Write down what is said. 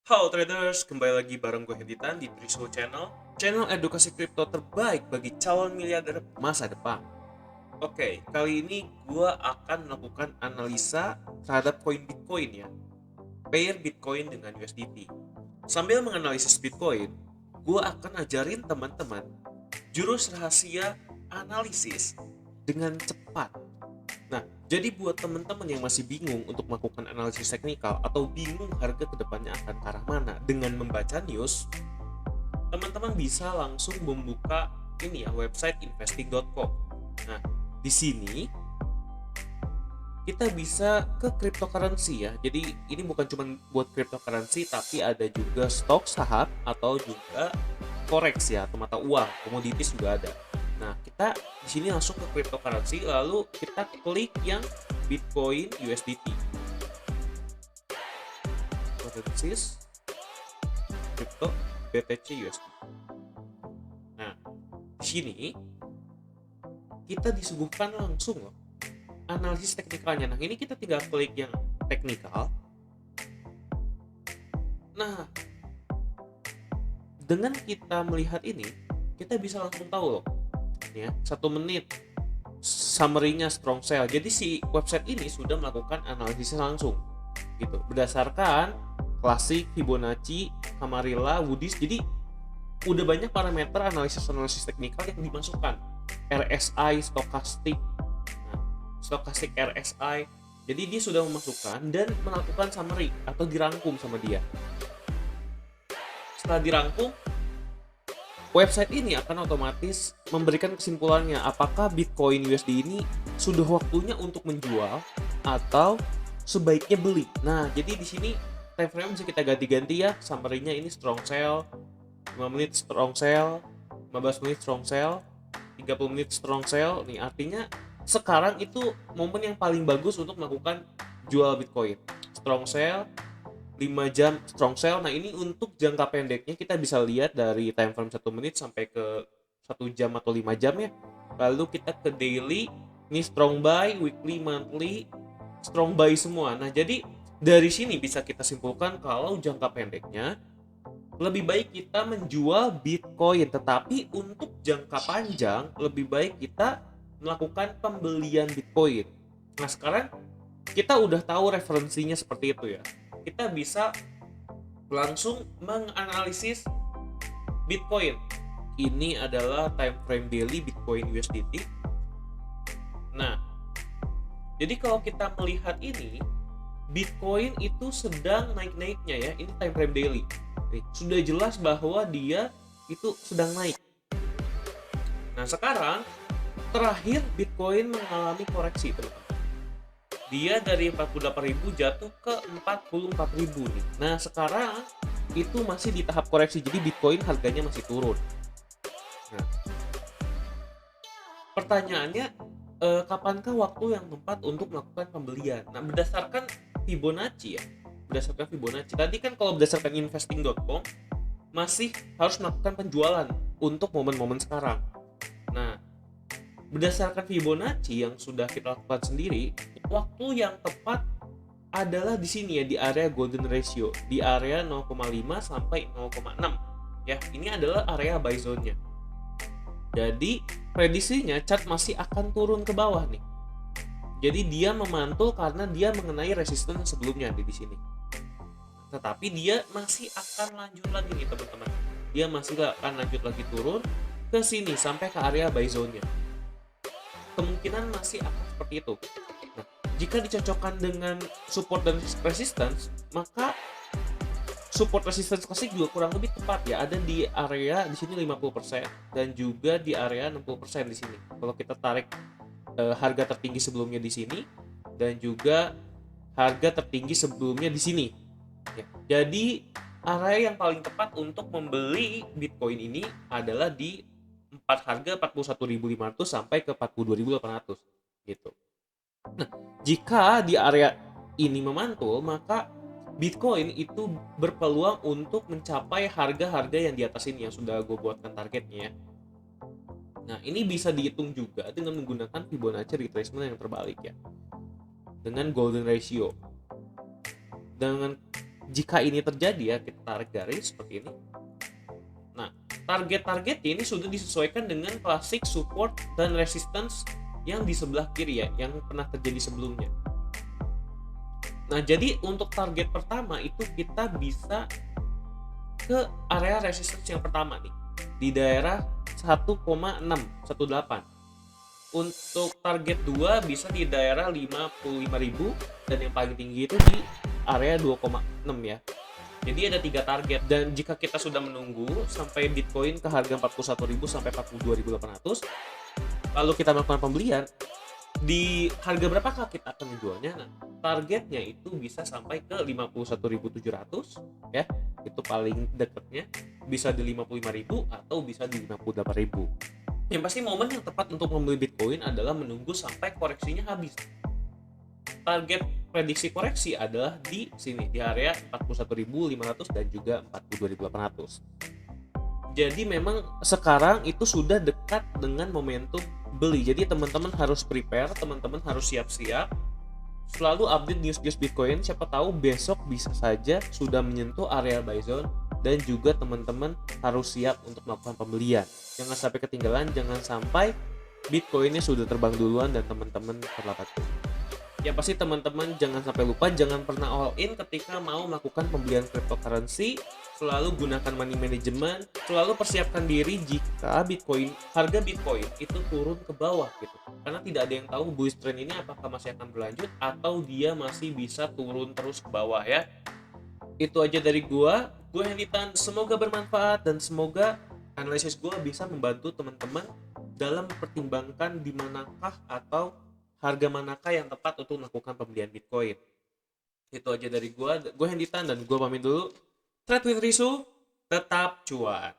Halo traders, kembali lagi bareng gue Heditan di Trismo Channel, channel edukasi kripto terbaik bagi calon miliarder masa depan. Oke, kali ini gue akan melakukan analisa terhadap koin Bitcoin ya, pair Bitcoin dengan USDT. Sambil menganalisis Bitcoin, gue akan ajarin teman-teman jurus rahasia analisis dengan cepat. Nah, jadi buat teman-teman yang masih bingung untuk melakukan analisis teknikal atau bingung harga kedepannya akan ke arah mana dengan membaca news, teman-teman bisa langsung membuka ini ya, website investing.com. Nah, di sini kita bisa ke cryptocurrency ya. Jadi ini bukan cuma buat cryptocurrency tapi ada juga stok saham atau juga forex ya, atau mata uang, komoditis juga ada. Nah, kita di sini langsung ke cryptocurrency lalu kita klik yang Bitcoin USDT. Currencies crypto BTC USD. Nah, di sini kita disuguhkan langsung loh analisis teknikalnya. Nah, ini kita tinggal klik yang teknikal. Nah, dengan kita melihat ini, kita bisa langsung tahu loh, ya, 1 menit summary-nya strong sell. Jadi si website ini sudah melakukan analisis langsung, gitu, berdasarkan klasik, Fibonacci, Camarilla, Woody's. Jadi udah banyak parameter analisis teknikal yang dimasukkan, RSI, stokastik, nah, stokastik RSI. Jadi dia sudah memasukkan dan melakukan summary atau dirangkum sama dia. Setelah dirangkum, website ini akan otomatis memberikan kesimpulannya apakah Bitcoin USD ini sudah waktunya untuk menjual atau sebaiknya beli. Nah, jadi di sini time frame bisa kita ganti-ganti ya. Summary-nya ini strong sell, 5 menit strong sell, 15 menit strong sell, 30 menit strong sell. Nih artinya sekarang itu momen yang paling bagus untuk melakukan jual Bitcoin. Strong sell 5 jam strong sell. Nah, ini untuk jangka pendeknya kita bisa lihat dari time frame 1 menit sampai ke 1 jam atau 5 jam ya. Lalu kita ke daily, ini strong buy, weekly, monthly, strong buy semua. Nah, jadi dari sini bisa kita simpulkan kalau jangka pendeknya lebih baik kita menjual Bitcoin, tetapi untuk jangka panjang lebih baik kita melakukan pembelian Bitcoin. Nah, sekarang kita udah tahu referensinya seperti itu ya. Kita bisa langsung menganalisis Bitcoin. Ini adalah time frame daily Bitcoin USDT. Nah, jadi kalau kita melihat ini, Bitcoin itu sedang naik-naiknya ya. Ini time frame daily. Sudah jelas bahwa dia itu sedang naik. Nah, sekarang terakhir Bitcoin mengalami koreksi, teman-teman. Dia dari 48.000 jatuh ke 44.000 nih. Nah, sekarang itu masih di tahap koreksi, jadi Bitcoin harganya masih turun. Nah, pertanyaannya, kapankah waktu yang tepat untuk melakukan pembelian? Nah, berdasarkan Fibonacci ya, berdasarkan Fibonacci. Tadi kan kalau berdasarkan investing.com masih harus melakukan penjualan untuk momen-momen sekarang. Nah, berdasarkan Fibonacci yang sudah kita lakukan sendiri, waktu yang tepat adalah di sini ya, di area golden ratio, di area 0,5 sampai 0,6 ya. Ini adalah area buy zone-nya. Jadi prediksinya chart masih akan turun ke bawah nih. Jadi dia memantul karena dia mengenai resistance sebelumnya di sini. Tetapi dia masih akan lanjut lagi nih teman-teman. Dia masih akan lanjut lagi turun ke sini sampai ke area buy zone-nya. Kemungkinan masih akan seperti itu. Nah, jika dicocokkan dengan support dan resistance, maka support resistance klasik juga kurang lebih tepat ya, ada di area di sini 50% dan juga di area 60% di sini. Kalau kita tarik harga tertinggi sebelumnya di sini dan juga harga tertinggi sebelumnya di sini. Ya. Jadi area yang paling tepat untuk membeli Bitcoin ini adalah di harga 41.500 sampai ke 42.800 gitu. Nah, jika di area ini memantul, maka Bitcoin itu berpeluang untuk mencapai harga-harga yang di atas ini yang sudah gue buatkan targetnya ya. Nah, ini bisa dihitung juga dengan menggunakan Fibonacci retracement yang terbalik ya. Dengan golden ratio. Dengan Jika ini terjadi ya, kita tarik garis seperti ini. Nah, target-targetnya ini sudah disesuaikan dengan klasik support dan resistance yang di sebelah kiri ya, yang pernah terjadi sebelumnya. Nah, jadi untuk target pertama itu kita bisa ke area resistance yang pertama nih, di daerah 1,618. Untuk target 2 bisa di daerah 55.000 dan yang paling tinggi itu di area 2,6 ya. Jadi ada 3 target, dan jika kita sudah menunggu sampai Bitcoin ke harga 41.000 sampai 42.800, lalu kita melakukan pembelian, di harga berapakah kita akan menjualnya? Nah, targetnya itu bisa sampai ke 51.700 ya. Itu paling dekatnya, bisa di 55.000 atau bisa di 58.000. Yang pasti momen yang tepat untuk membeli Bitcoin adalah menunggu sampai koreksinya habis. Target prediksi koreksi adalah di sini, di area 41.500 dan juga 42.800. Jadi memang sekarang itu sudah dekat dengan momentum beli. Jadi teman-teman harus prepare, teman-teman harus siap-siap. Selalu update news-news Bitcoin, siapa tahu besok bisa saja sudah menyentuh area buy zone, dan juga teman-teman harus siap untuk melakukan pembelian. Jangan sampai ketinggalan, jangan sampai Bitcoinnya sudah terbang duluan dan teman-teman terlambat. Yang pasti teman-teman jangan sampai lupa, jangan pernah all in ketika mau melakukan pembelian cryptocurrency. Selalu gunakan money management, selalu persiapkan diri jika harga Bitcoin itu turun ke bawah gitu. Karena tidak ada yang tahu bullish trend ini apakah masih akan berlanjut atau dia masih bisa turun terus ke bawah ya. Itu aja dari gue Henditan, semoga bermanfaat dan semoga analisis gue bisa membantu teman-teman dalam mempertimbangkan di manakah atau harga manakah yang tepat untuk melakukan pembelian Bitcoin. Itu aja dari gue Henditan, dan gue pamit dulu. Trade with Risu, tetap cuan.